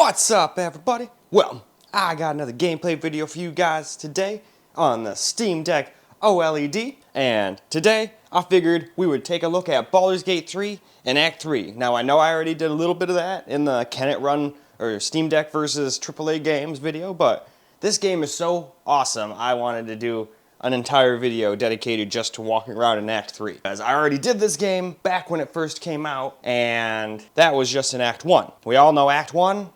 What's up, everybody? Well, I got another gameplay video for you guys today on the Steam Deck OLED, and today I figured we would take a look at Baldur's Gate 3 and Act 3. Now, I know I already did a little bit of that in the Can It Run or Steam Deck versus AAA games video, but this game is so awesome, I wanted to do an entire video dedicated just to walking around in Act 3. Because I already did this game back when it first came out, and that was just in Act 1. We all know Act 1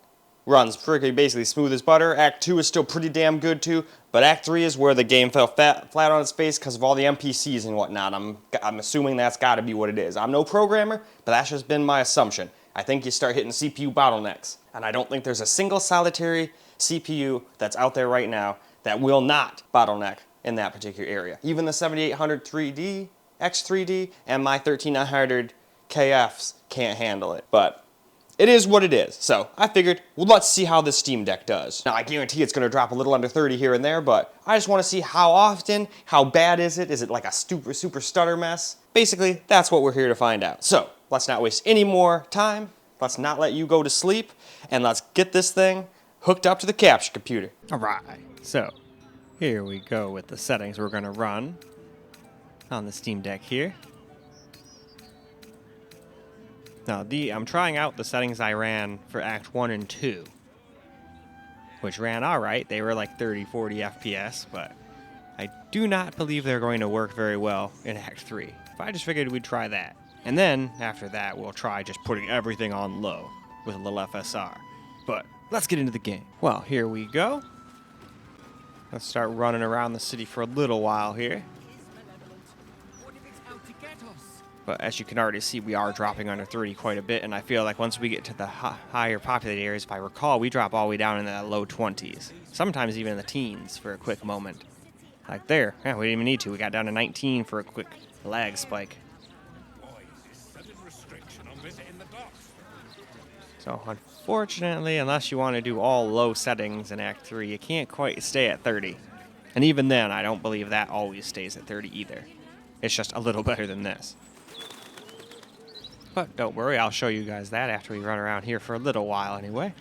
runs pretty basically smooth as butter. Act 2 is still pretty damn good too, but Act 3 is where the game fell flat on its face because of all the NPCs and whatnot. I'm assuming that's got to be what it is. I'm no programmer, but that's just been my assumption. I think you start hitting CPU bottlenecks, and I don't think there's a single solitary CPU that's out there right now that will not bottleneck in that particular area. Even the 7800 3D, X3D, and my 13900 KFs can't handle it, but it is what it is. So I figured, well, let's see how this Steam Deck does. Now, I guarantee it's gonna drop a little under 30 here and there, but I just wanna see how often, how bad is it? Is it like a super stutter mess? Basically, that's what we're here to find out. So let's not waste any more time. Let's not let you go to sleep, and let's get this thing hooked up to the capture computer. All right, so here we go with the settings we're gonna run on the Steam Deck here. Now, I'm trying out the settings I ran for Act 1 and 2, which ran alright. They were like 30, 40 FPS, but I do not believe they're going to work very well in Act 3. But I just figured we'd try that. And then, after that, we'll try just putting everything on low with a little FSR. But let's get into the game. Well, here we go. Let's start running around the city for a little while here. But as you can already see, we are dropping under 30 quite a bit, and I feel like once we get to the higher populated areas, if I recall, we drop all the way down in the low 20s. Sometimes even in the teens for a quick moment. Like there. Yeah, we didn't even need to. We got down to 19 for a quick lag spike. So unfortunately, unless you want to do all low settings in Act 3, you can't quite stay at 30. And even then, I don't believe that always stays at 30 either. It's just a little better than this. But don't worry, I'll show you guys that after we run around here for a little while anyway.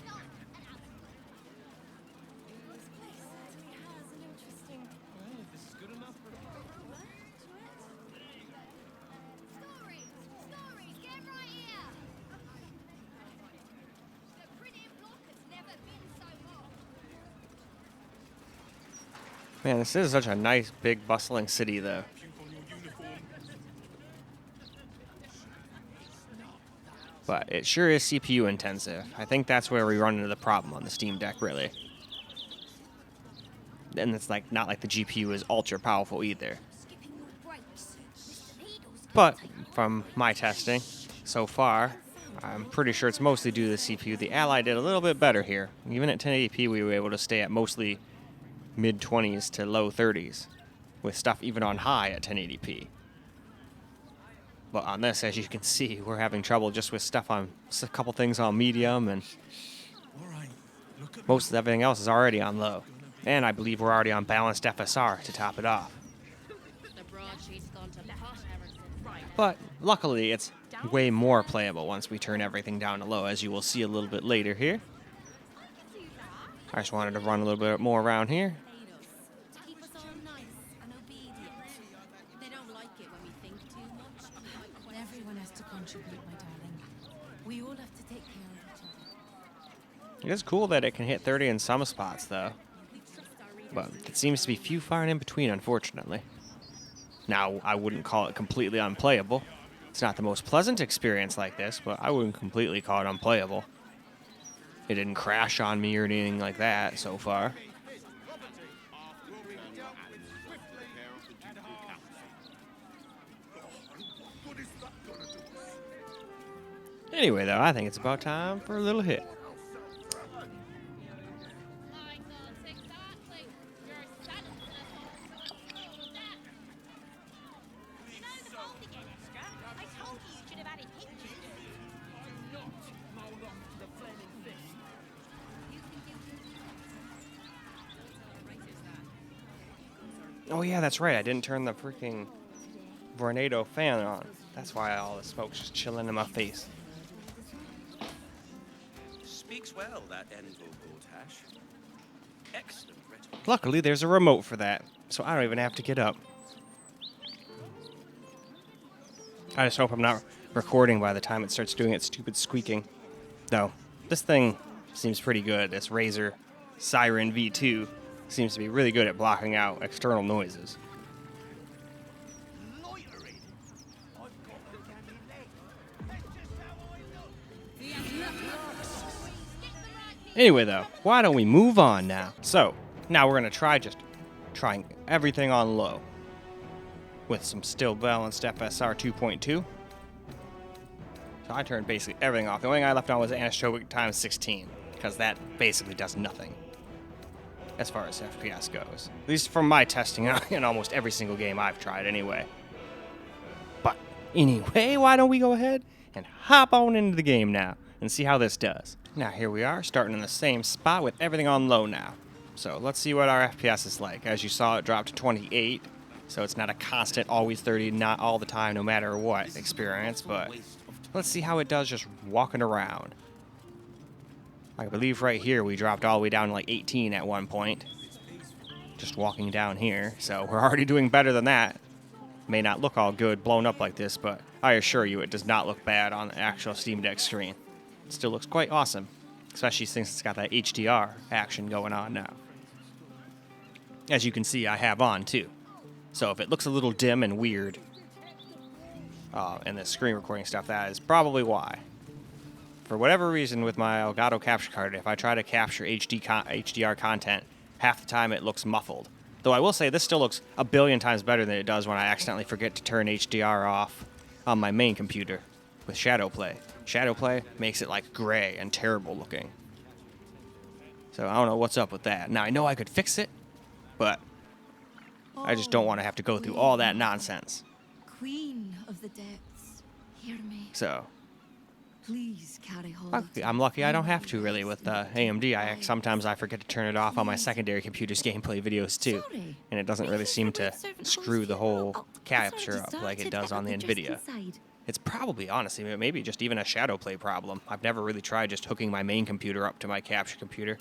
Man, this is such a nice, big, bustling city, though. But it sure is CPU intensive. I think that's where we run into the problem on the Steam Deck, really. And it's like not like the GPU is ultra powerful either. But from my testing so far, I'm pretty sure it's mostly due to the CPU. The Ally did a little bit better here. Even at 1080p, we were able to stay at mostly mid-20s to low 30s, with stuff even on high at 1080p. But on this, as you can see, we're having trouble just with stuff on a couple things on medium, and most of everything else is already on low. And I believe we're already on balanced FSR to top it off. But luckily, it's way more playable once we turn everything down to low, as you will see a little bit later here. I just wanted to run a little bit more around here. It is cool that it can hit 30 in some spots, though. But it seems to be few far and in between, unfortunately. Now, I wouldn't call it completely unplayable. It's not the most pleasant experience like this, but I wouldn't completely call it unplayable. It didn't crash on me or anything like that so far. Anyway, though, I think it's about time for a little hit. Oh yeah, that's right. I didn't turn the freaking Vornado fan on. That's why all the smoke's just chilling in my face. well, that Envil Tash. Excellent rhetoric. Luckily, there's a remote for that, so I don't even have to get up. I just hope I'm not recording by the time it starts doing its stupid squeaking. No, this thing seems pretty good. This Razer Siren V2 seems to be really good at blocking out external noises. Anyway, though, why don't we move on now? So, now we're going to trying everything on low with some still balanced FSR 2.2. So I turned basically everything off. The only thing I left on was anisotropic times 16, because that basically does nothing as far as FPS goes. At least from my testing in almost every single game I've tried anyway. But anyway, why don't we go ahead and hop on into the game now and see how this does. Now here we are, starting in the same spot with everything on low now. So let's see what our FPS is like. As you saw, it dropped to 28, so it's not a constant, always 30, not all the time, no matter what experience, but let's see how it does just walking around. I believe right here we dropped all the way down to like 18 at one point. Just walking down here, so we're already doing better than that. May not look all good blown up like this, but I assure you it does not look bad on the actual Steam Deck screen. It still looks quite awesome, especially since it's got that HDR action going on now. As you can see, I have on too. So if it looks a little dim and weird in the screen recording stuff, that is probably why. For whatever reason with my Elgato capture card, if I try to capture HDR content, half the time it looks muffled. Though I will say this still looks a billion times better than it does when I accidentally forget to turn HDR off on my main computer with Shadowplay. Shadowplay makes it like gray and terrible looking. So I don't know what's up with that. Now I know I could fix it, but I just don't want to have to go through all that nonsense. Queen of the depths, hear me. So Please carry hold. I'm lucky I don't have to really with AMD. Sometimes I forget to turn it off on my secondary computer's gameplay videos too, and it doesn't really seem to screw the whole capture up like it does on the NVIDIA. It's probably, honestly, maybe just even a Shadowplay problem. I've never really tried just hooking my main computer up to my capture computer.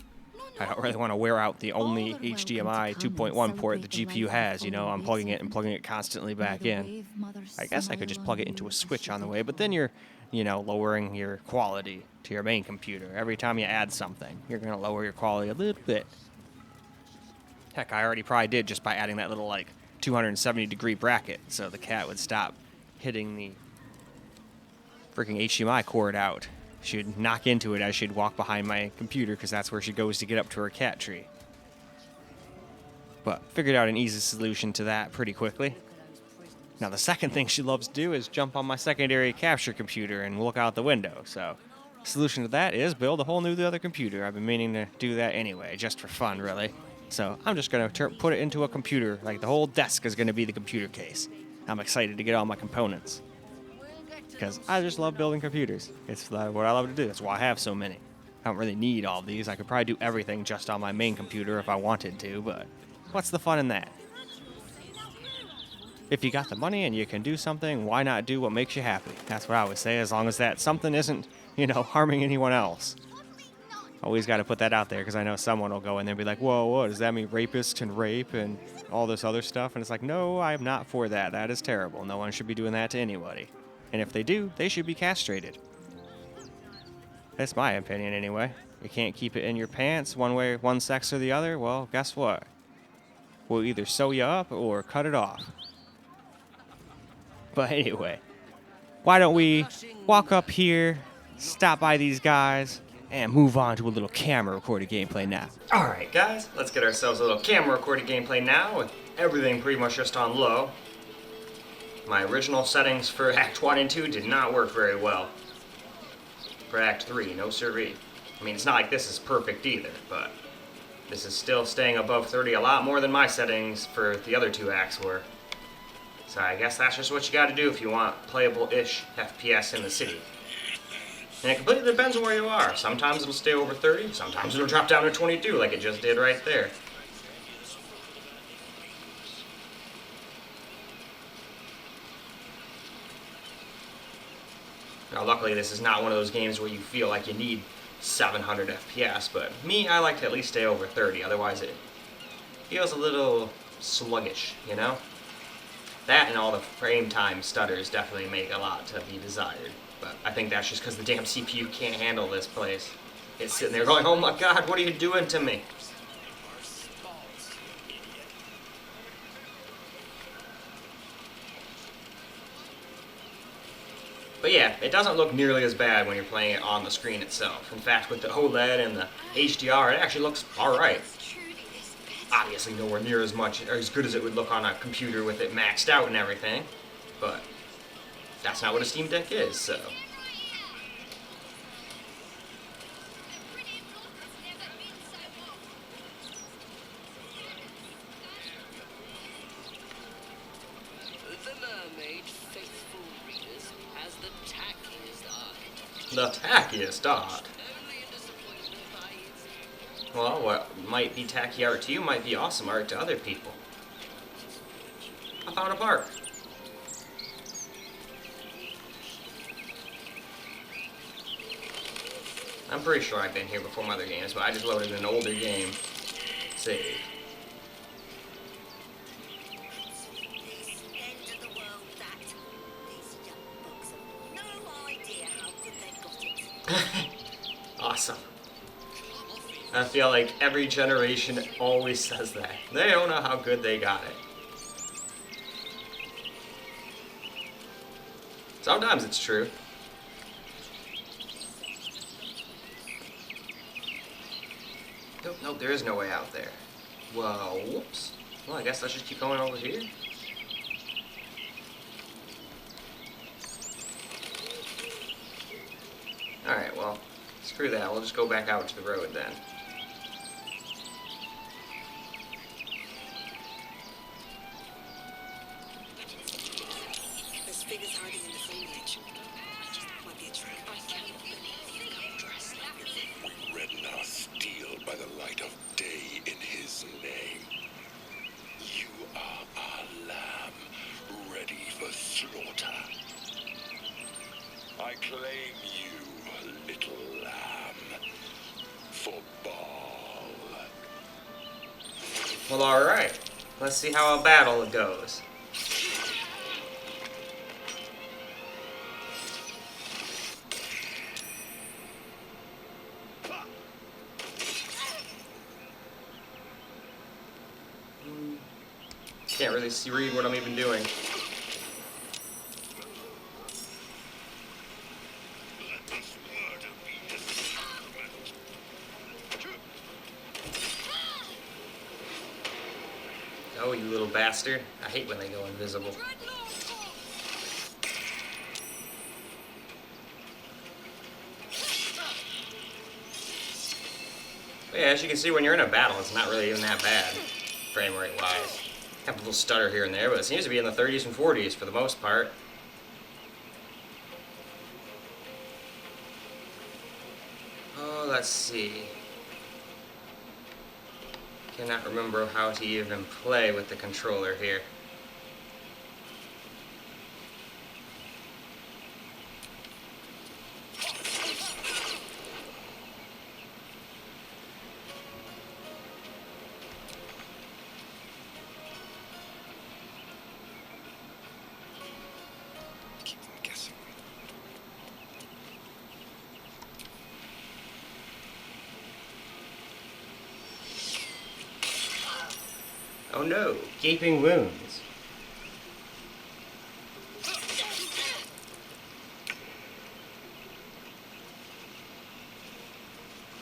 I don't really want to wear out the only HDMI 2.1 port the GPU has, you know, unplugging it and plugging it constantly back in. I guess I could just plug it into a switch on the way, but then you're, you know, lowering your quality to your main computer. Every time you add something, you're going to lower your quality a little bit. Heck, I already probably did just by adding that little, like, 270-degree bracket, so the cat would stop hitting the freaking HDMI cord out. She'd knock into it as she'd walk behind my computer, because that's where she goes to get up to her cat tree. But figured out an easy solution to that pretty quickly. Now the second thing she loves to do is jump on my secondary capture computer and look out the window. So solution to that is build a whole new other computer. I've been meaning to do that anyway, just for fun really. So I'm just going to put it into a computer. Like the whole desk is going to be the computer case. I'm excited to get all my components, because I just love building computers. It's what I love to do. That's why I have so many. I don't really need all these. I could probably do everything just on my main computer if I wanted to, but what's the fun in that? If you got the money and you can do something, why not do what makes you happy? That's what I always say, as long as that something isn't, you know, harming anyone else. Always got to put that out there, because I know someone will go in there and be like, whoa, what, does that mean rapists can rape and all this other stuff? And it's like, no, I am not for that. That is terrible. No one should be doing that to anybody. And if they do, they should be castrated. That's my opinion anyway. You can't keep it in your pants one way, one sex or the other. Well, guess what? We'll either sew you up or cut it off. But anyway, why don't we walk up here, stop by these guys, and move on to a little camera recorded gameplay now. Alright guys, let's get ourselves a little camera recorded gameplay now with everything pretty much just on low. My original settings for Act 1 and 2 did not work very well. For Act 3, no siree. I mean, it's not like this is perfect either, but this is still staying above 30 a lot more than my settings for the other two acts were. So I guess that's just what you gotta do if you want playable-ish FPS in the city. And it completely depends on where you are. Sometimes it'll stay over 30, sometimes it'll drop down to 22 like it just did right there. Now luckily this is not one of those games where you feel like you need 700 FPS, but me, I like to at least stay over 30, otherwise it feels a little sluggish, you know? That and all the frame time stutters definitely make a lot to be desired, but I think that's just because the damn CPU can't handle this place. It's sitting there going, oh my god, what are you doing to me? But yeah, it doesn't look nearly as bad when you're playing it on the screen itself. In fact, with the OLED and the HDR, it actually looks alright. Obviously nowhere near as much, or as good as it would look on a computer with it maxed out and everything. But that's not what a Steam Deck is, so... The tackiest art. Well, what might be tacky art to you might be awesome art to other people. I found a park. I'm pretty sure I've been here before in other games, but I just loaded an older game. Save. Awesome. I feel like every generation always says that. They don't know how good they got it. Sometimes it's true. Nope, there is no way out there. Well, whoops. Well, I guess let's just keep going over here. Alright, well, screw that. We'll just go back out to the road then. This figure's hiding in the foliage. Might be a trap. I can't believe you come dressed like this. We redden our steel by the light of day in his name. You are our lamb, ready for slaughter. I claim you, little lamb, for Baal. Well, alright. Let's see how a battle goes. Can't really read what I'm even doing. Oh, you little bastard. I hate when they go invisible. But yeah, as you can see, when you're in a battle, it's not really even that bad, frame rate wise. Have a little stutter here and there, but it seems to be in the 30s and 40s for the most part. Oh, let's see. Cannot remember how to even play with the controller here. Keep them guessing. Oh no, gaping wounds.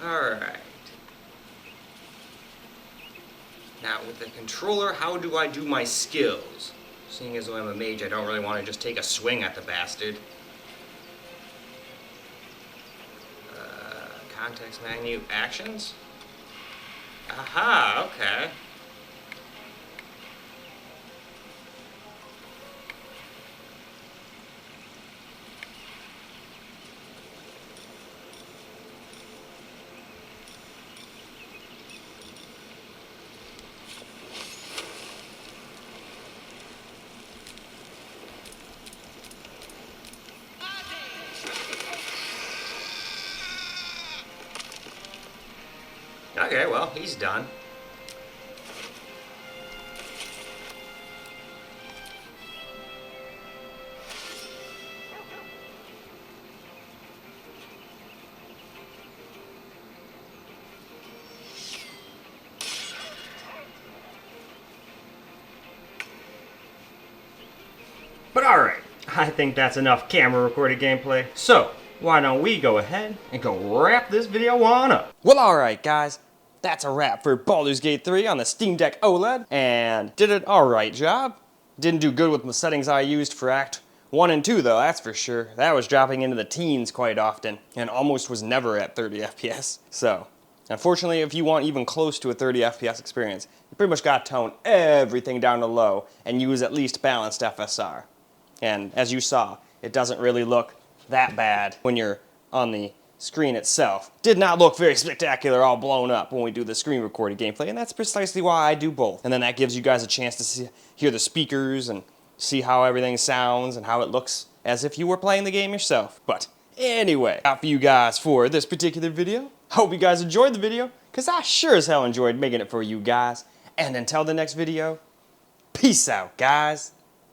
Alright. Now with the controller, how do I do my skills? Seeing as though I'm a mage, I don't really want to just take a swing at the bastard. Context menu, actions? Aha, okay. Okay, well, he's done. But alright, I think that's enough camera recorded gameplay. So, why don't we go ahead and go wrap this video on up? Well, alright guys, that's a wrap for Baldur's Gate 3 on the Steam Deck OLED, and did an alright job. Didn't do good with the settings I used for Act 1 and 2 though, that's for sure. That was dropping into the teens quite often, and almost was never at 30 FPS. So, unfortunately, if you want even close to a 30 FPS experience, you pretty much gotta tone everything down to low and use at least balanced FSR. And as you saw, it doesn't really look that bad when you're on the screen itself. Did not look very spectacular all blown up when we do the screen recorded gameplay, and that's precisely why I do both. And then that gives you guys a chance to hear the speakers and see how everything sounds and how it looks as if you were playing the game yourself. But anyway, out for you guys for this particular video. Hope you guys enjoyed the video, because I sure as hell enjoyed making it for you guys. And until the next video, peace out, guys.